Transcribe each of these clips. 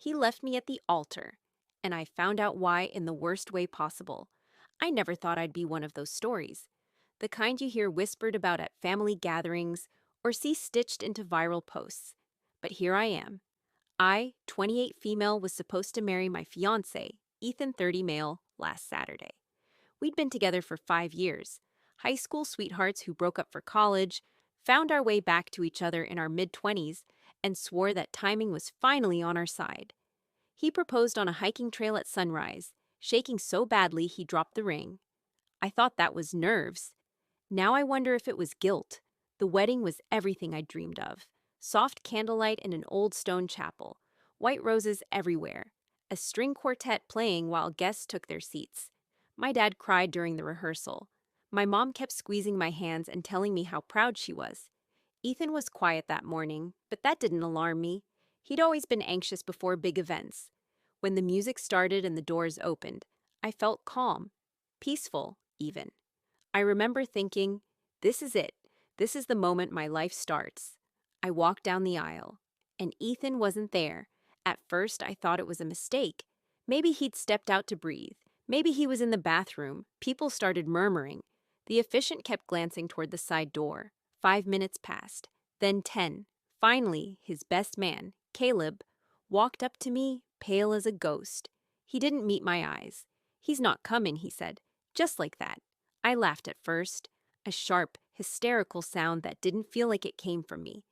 He left me at the altar, and I found out why in the worst way possible. I never thought I'd be one of those stories. The kind you hear whispered about at family gatherings or see stitched into viral posts. But here I am. I, 28 female, was supposed to marry my fiancé, Ethan, 30 male, last Saturday. We'd been together for 5 years, high school sweethearts who broke up for college, found our way back to each other in our mid-20s, and swore that timing was finally on our side. He proposed on a hiking trail at sunrise, shaking so badly he dropped the ring. I thought that was nerves. Now I wonder if it was guilt. The wedding was everything I dreamed of. Soft candlelight in an old stone chapel, white roses everywhere, a string quartet playing while guests took their seats. My dad cried during the rehearsal. My mom kept squeezing my hands and telling me how proud she was. Ethan was quiet that morning, but that didn't alarm me. He'd always been anxious before big events. When the music started and the doors opened, I felt calm, peaceful, even. I remember thinking, this is it. This is the moment my life starts. I walked down the aisle, and Ethan wasn't there. At first, I thought it was a mistake. Maybe he'd stepped out to breathe. Maybe he was in the bathroom. People started murmuring. The officiant kept glancing toward the side door. 5 minutes passed, then 10. Finally, his best man, Caleb, walked up to me, pale as a ghost. He didn't meet my eyes. "He's not coming," he said, just like that. I laughed at first, a sharp, hysterical sound that didn't feel like it came from me.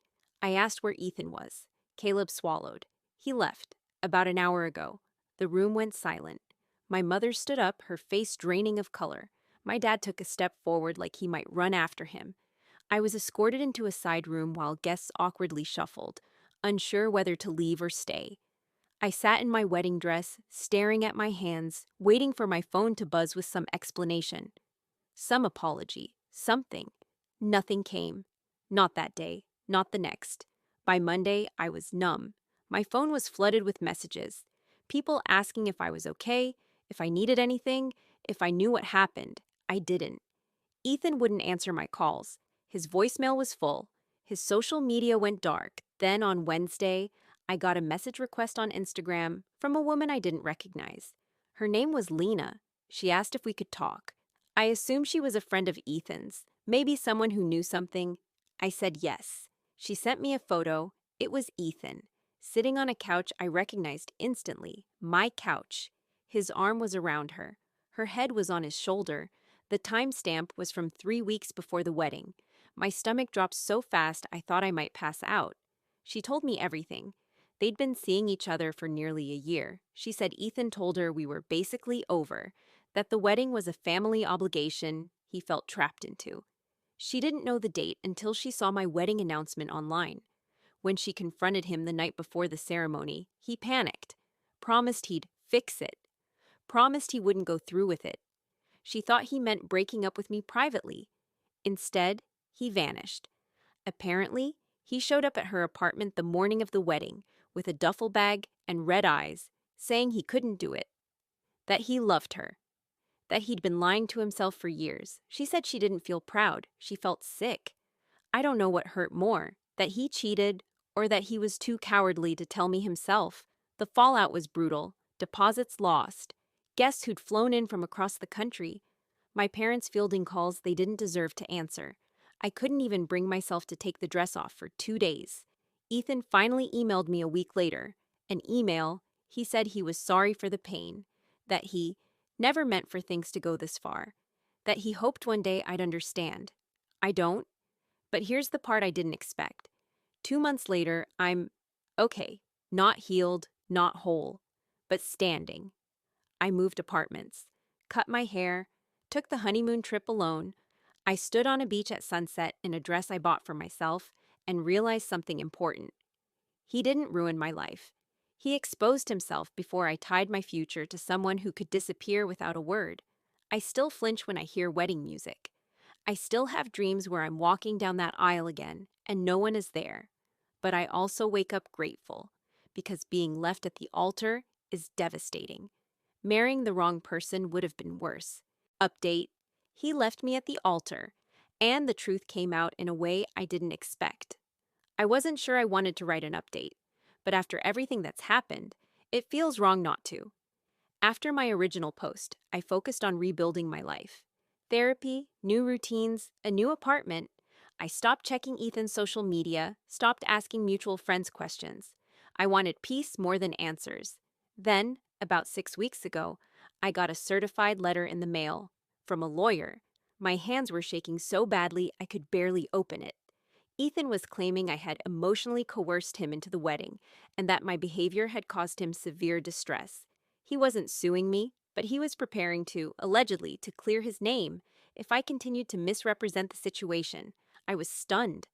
I asked where Ethan was. Caleb swallowed. "He left, about an hour ago." The room went silent. My mother stood up, her face draining of color. My dad took a step forward like he might run after him. I was escorted into a side room while guests awkwardly shuffled, unsure whether to leave or stay. I sat in my wedding dress, staring at my hands, waiting for my phone to buzz with some explanation. Some apology, something. Nothing came. Not that day, not the next. By Monday, I was numb. My phone was flooded with messages. People asking if I was okay, if I needed anything, if I knew what happened. I didn't. Ethan wouldn't answer my calls. His voicemail was full. His social media went dark. Then on Wednesday, I got a message request on Instagram from a woman I didn't recognize. Her name was Lena. She asked if we could talk. I assumed she was a friend of Ethan's, maybe someone who knew something. I said yes. She sent me a photo. It was Ethan, sitting on a couch I recognized instantly, my couch. His arm was around her. Her head was on his shoulder. The timestamp was from 3 weeks before the wedding. My stomach dropped so fast I thought I might pass out. She told me everything. They'd been seeing each other for nearly a year. She said Ethan told her we were basically over, that the wedding was a family obligation he felt trapped into. She didn't know the date until she saw my wedding announcement online. When she confronted him the night before the ceremony, he panicked, promised he'd fix it, promised he wouldn't go through with it. She thought he meant breaking up with me privately. Instead, he vanished. Apparently, he showed up at her apartment the morning of the wedding with a duffel bag and red eyes, saying he couldn't do it, that he loved her, that he'd been lying to himself for years. She said she didn't feel proud. She felt sick. I don't know what hurt more, that he cheated or that he was too cowardly to tell me himself. The fallout was brutal. Deposits lost. Guests who'd flown in from across the country. My parents fielding calls they didn't deserve to answer. I couldn't even bring myself to take the dress off for 2 days. Ethan finally emailed me a week later. An email, he said he was sorry for the pain, that he never meant for things to go this far, that he hoped one day I'd understand. I don't. But here's the part I didn't expect. 2 months later, I'm okay, not healed, not whole, but standing. I moved apartments, cut my hair, took the honeymoon trip alone. I stood on a beach at sunset in a dress I bought for myself and realized something important. He didn't ruin my life. He exposed himself before I tied my future to someone who could disappear without a word. I still flinch when I hear wedding music. I still have dreams where I'm walking down that aisle again and no one is there. But I also wake up grateful, because being left at the altar is devastating. Marrying the wrong person would have been worse. Update: he left me at the altar, and the truth came out in a way I didn't expect. I wasn't sure I wanted to write an update, but after everything that's happened, It feels wrong not to. After my original post, I focused on rebuilding my life. Therapy, new routines, a new apartment. I stopped checking Ethan's social media, stopped asking mutual friends questions. I wanted peace more than answers. Then, about 6 weeks ago, I got a certified letter in the mail from a lawyer. My hands were shaking so badly I could barely open it. Ethan was claiming I had emotionally coerced him into the wedding and that my behavior had caused him severe distress. He wasn't suing me, but he was preparing to, allegedly, to clear his name if I continued to misrepresent the situation. I was stunned.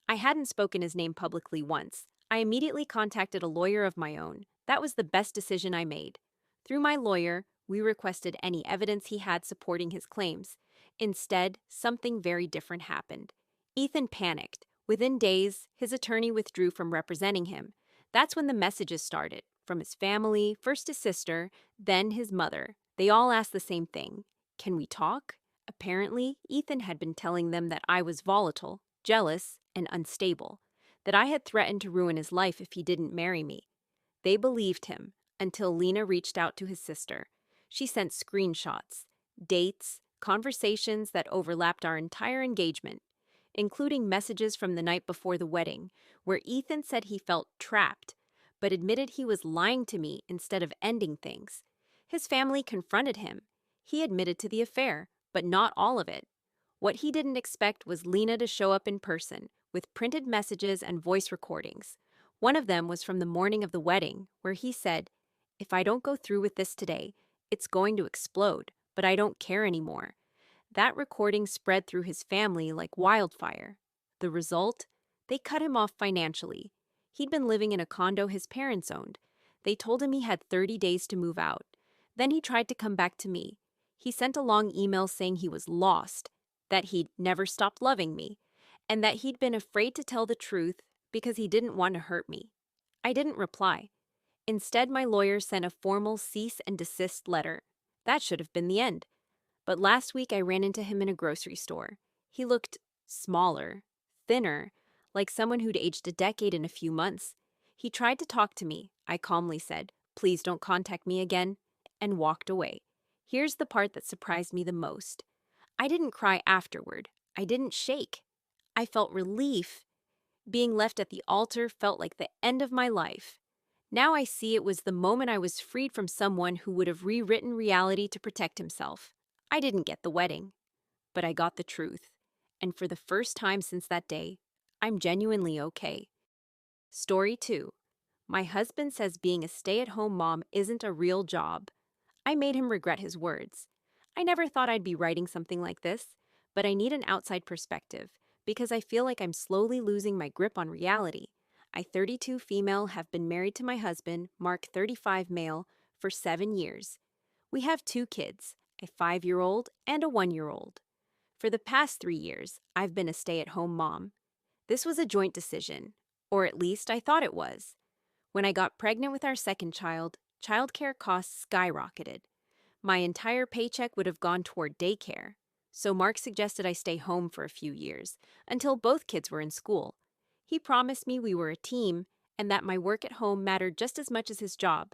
I hadn't spoken his name publicly once. I immediately contacted a lawyer of my own. That was the best decision I made. Through my lawyer, we requested any evidence he had supporting his claims. Instead, something very different happened. Ethan panicked. Within days, his attorney withdrew from representing him. That's when the messages started. From his family, first his sister, then his mother. They all asked the same thing. Can we talk? Apparently, Ethan had been telling them that I was volatile, jealous, and unstable, that I had threatened to ruin his life if he didn't marry me. They believed him until Lena reached out to his sister. She sent screenshots, dates, conversations that overlapped our entire engagement, including messages from the night before the wedding, where Ethan said he felt trapped, but admitted he was lying to me instead of ending things. His family confronted him. He admitted to the affair, but not all of it. What he didn't expect was Lena to show up in person, with printed messages and voice recordings. One of them was from the morning of the wedding, where he said, "If I don't go through with this today, it's going to explode, but I don't care anymore." That recording spread through his family like wildfire. The result? They cut him off financially. He'd been living in a condo his parents owned. They told him he had 30 days to move out. Then he tried to come back to me. He sent a long email saying he was lost, that he'd never stopped loving me, and that he'd been afraid to tell the truth because he didn't want to hurt me. I didn't reply. Instead, my lawyer sent a formal cease and desist letter. That should have been the end. But last week I ran into him in a grocery store. He looked smaller, thinner, like someone who'd aged a decade in a few months. He tried to talk to me. I calmly said, "Please don't contact me again," and walked away. Here's the part that surprised me the most. I didn't cry afterward. I didn't shake. I felt relief. Being left at the altar felt like the end of my life. Now I see it was the moment I was freed from someone who would have rewritten reality to protect himself. I didn't get the wedding, but I got the truth. And for the first time since that day, I'm genuinely okay. Story 2. My husband says being a stay-at-home mom isn't a real job. I made him regret his words. I never thought I'd be writing something like this, but I need an outside perspective because I feel like I'm slowly losing my grip on reality. I, 32 female, have been married to my husband, Mark, 35 male, for 7 years. We have 2 kids, a 5-year-old and a 1-year-old. For the past 3 years, I've been a stay-at-home mom. This was a joint decision, or at least I thought it was. When I got pregnant with our second child, childcare costs skyrocketed. My entire paycheck would have gone toward daycare, so Mark suggested I stay home for a few years, until both kids were in school. He promised me we were a team and that my work at home mattered just as much as his job.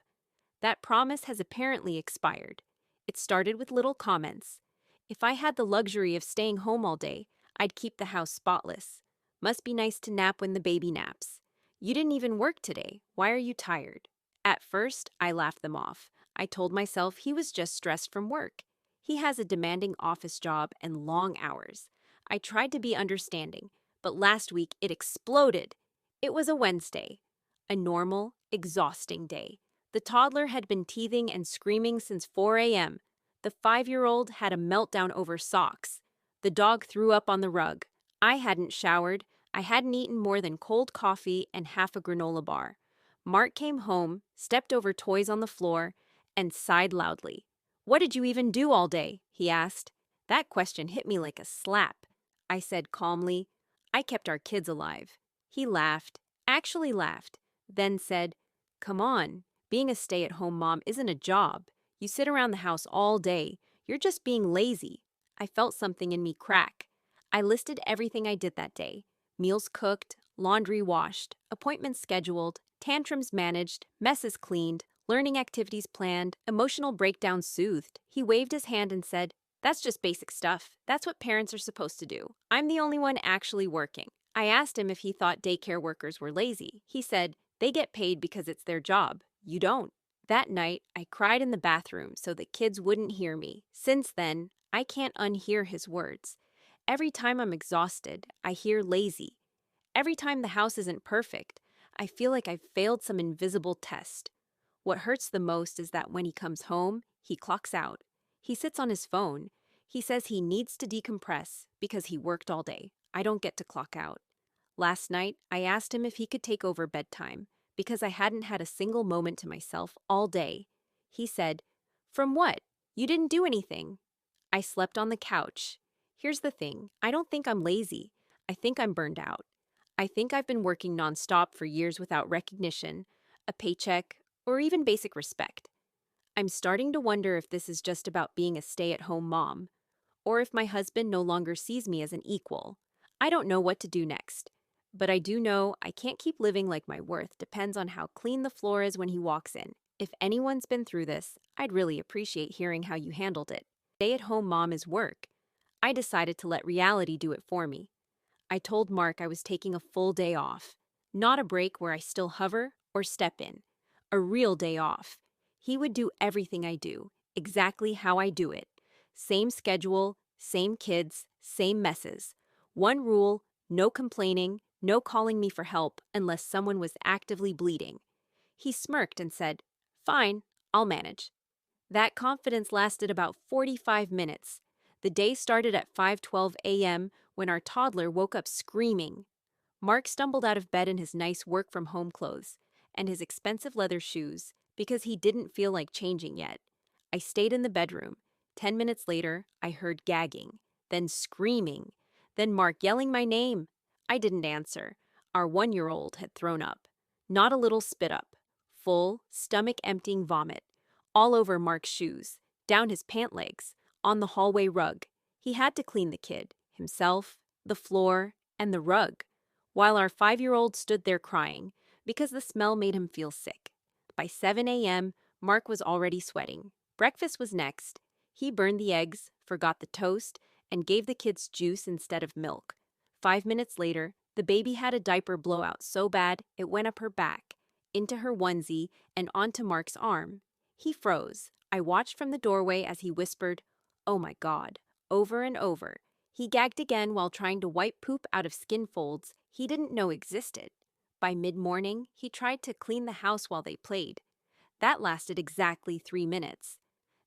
That promise has apparently expired. It started with little comments. If I had the luxury of staying home all day, I'd keep the house spotless. Must be nice to nap when the baby naps. You didn't even work today. Why are you tired? At first, I laughed them off. I told myself he was just stressed from work. He has a demanding office job and long hours. I tried to be understanding, but last week it exploded. It was a Wednesday, a normal, exhausting day. The toddler had been teething and screaming since 4 a.m. The 5-year-old had a meltdown over socks. The dog threw up on the rug. I hadn't showered. I hadn't eaten more than cold coffee and half a granola bar. Mark came home, stepped over toys on the floor, and sighed loudly. "What did you even do all day?" he asked. That question hit me like a slap. I said calmly, "I kept our kids alive." He laughed, actually laughed, then said, "Come on, being a stay-at-home mom isn't a job. You sit around the house all day. You're just being lazy." I felt something in me crack. I listed everything I did that day. Meals cooked, laundry washed, appointments scheduled, tantrums managed, messes cleaned, Learning activities planned, emotional breakdowns soothed. He waved his hand and said, "That's just basic stuff. That's what parents are supposed to do. I'm the only one actually working." I asked him if he thought daycare workers were lazy. He said, "They get paid because it's their job. You don't." That night, I cried in the bathroom so the kids wouldn't hear me. Since then, I can't unhear his words. Every time I'm exhausted, I hear lazy. Every time the house isn't perfect, I feel like I've failed some invisible test. What hurts the most is that when he comes home, he clocks out. He sits on his phone. He says he needs to decompress because he worked all day. I don't get to clock out. Last night, I asked him if he could take over bedtime because I hadn't had a single moment to myself all day. He said, "From what? You didn't do anything." I slept on the couch. Here's the thing, I don't think I'm lazy. I think I'm burned out. I think I've been working nonstop for years without recognition, a paycheck, or even basic respect. I'm starting to wonder if this is just about being a stay-at-home mom, or if my husband no longer sees me as an equal. I don't know what to do next, but I do know I can't keep living like my worth depends on how clean the floor is when he walks in. If anyone's been through this, I'd really appreciate hearing how you handled it. Stay-at-home mom is work. I decided to let reality do it for me. I told Mark I was taking a full day off, not a break where I still hover or step in. A real day off. He would do everything I do, exactly how I do it. Same schedule, same kids, same messes. One rule, no complaining, no calling me for help unless someone was actively bleeding. He smirked and said, "Fine, I'll manage." That confidence lasted about 45 minutes. The day started at 5:12 a.m. when our toddler woke up screaming. Mark stumbled out of bed in his nice work-from-home clothes and his expensive leather shoes because he didn't feel like changing yet. I stayed in the bedroom. 10 minutes later, I heard gagging, then screaming, then Mark yelling my name. I didn't answer. Our 1-year-old had thrown up. Not a little spit up. Full, stomach-emptying vomit. All over Mark's shoes, down his pant legs, on the hallway rug. He had to clean the kid, himself, the floor, and the rug, while our 5-year-old stood there crying because the smell made him feel sick. By 7 a.m., Mark was already sweating. Breakfast was next. He burned the eggs, forgot the toast, and gave the kids juice instead of milk. 5 minutes later, the baby had a diaper blowout so bad it went up her back, into her onesie, and onto Mark's arm. He froze. I watched from the doorway as he whispered, "Oh my God," over and over. He gagged again while trying to wipe poop out of skin folds he didn't know existed. By mid-morning, he tried to clean the house while they played. That lasted exactly 3 minutes.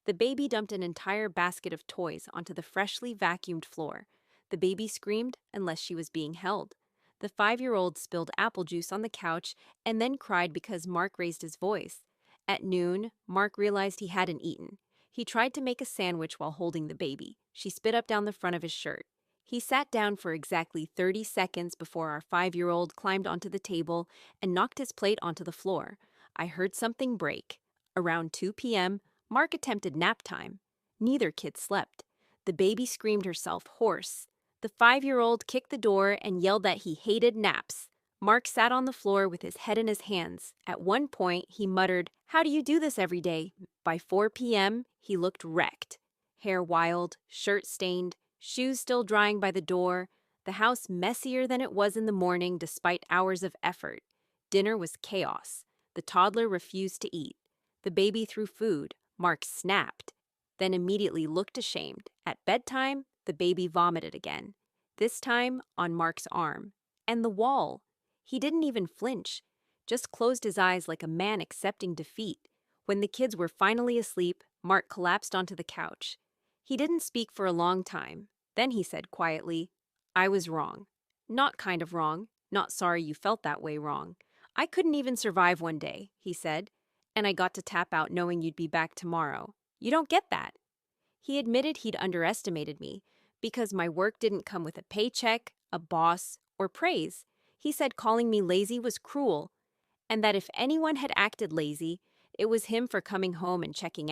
The baby dumped an entire basket of toys onto the freshly vacuumed floor. The baby screamed unless she was being held. The 5-year-old spilled apple juice on the couch and then cried because Mark raised his voice. At noon, Mark realized he hadn't eaten. He tried to make a sandwich while holding the baby. She spit up down the front of his shirt. He sat down for exactly 30 seconds before our 5-year-old climbed onto the table and knocked his plate onto the floor. I heard something break. Around 2 p.m., Mark attempted nap time. Neither kid slept. The baby screamed herself hoarse. The 5-year-old kicked the door and yelled that he hated naps. Mark sat on the floor with his head in his hands. At one point, he muttered, "How do you do this every day?" By 4 p.m., he looked wrecked. Hair wild, shirt stained, shoes still drying by the door, the house messier than it was in the morning despite hours of effort. Dinner was chaos. The toddler refused to eat. The baby threw food. Mark snapped, then immediately looked ashamed. At bedtime, the baby vomited again, this time on Mark's arm. And the wall. He didn't even flinch, just closed his eyes like a man accepting defeat. When the kids were finally asleep, Mark collapsed onto the couch. He didn't speak for a long time. Then he said quietly, "I was wrong. Not kind of wrong, not sorry you felt that way wrong. I couldn't even survive one day," he said, "and I got to tap out knowing you'd be back tomorrow. You don't get that." He admitted he'd underestimated me because my work didn't come with a paycheck, a boss, or praise. He said calling me lazy was cruel, and that if anyone had acted lazy, it was him for coming home and checking out.